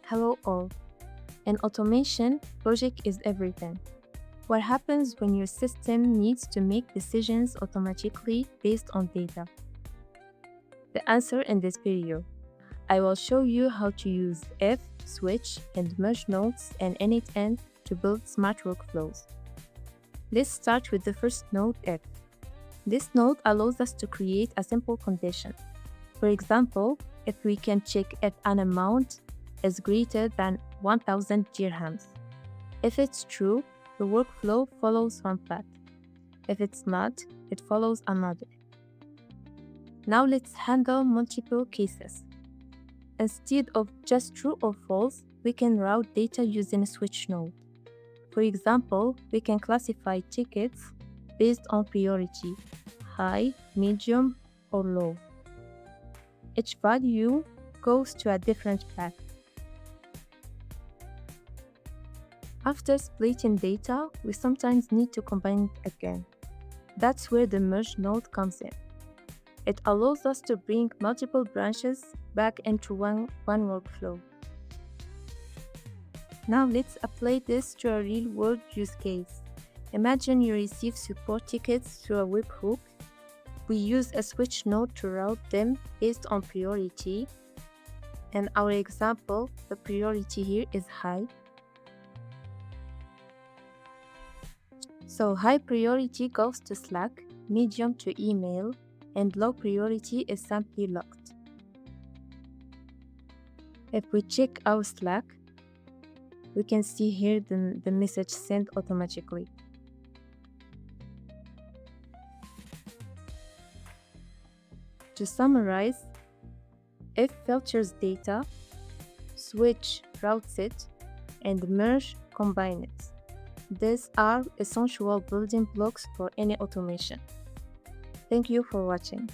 Hello all. In automation, logic is everything. What happens when your system needs to make decisions automatically based on data? The answer in this video. I will show you how to use if, switch, and merge nodes in n8n to build smart workflows. Let's start with the first node, if. This node allows us to create a simple condition. For example, if we can check if an amount is greater than 1,000 dirhams. If it's true, the workflow follows one path. If it's not, it follows another. Now let's handle multiple cases. Instead of just true or false, we can route data using a switch node. For example, we can classify tickets based on priority, high, medium, or low. Each value goes to a different path. After splitting data, we sometimes need to combine it again. That's where the merge node comes in. It allows us to bring multiple branches back into one workflow. Now let's apply this to a real-world use case. Imagine you receive support tickets through a webhook. We use a switch node to route them based on priority. In our example, the priority here is high. So high priority goes to Slack, medium to email, and low priority is simply locked. If we check our Slack, we can see here the message sent automatically. To summarize, if filters data, switch routes it, and merge combine it. These are essential building blocks for any automation. Thank you for watching.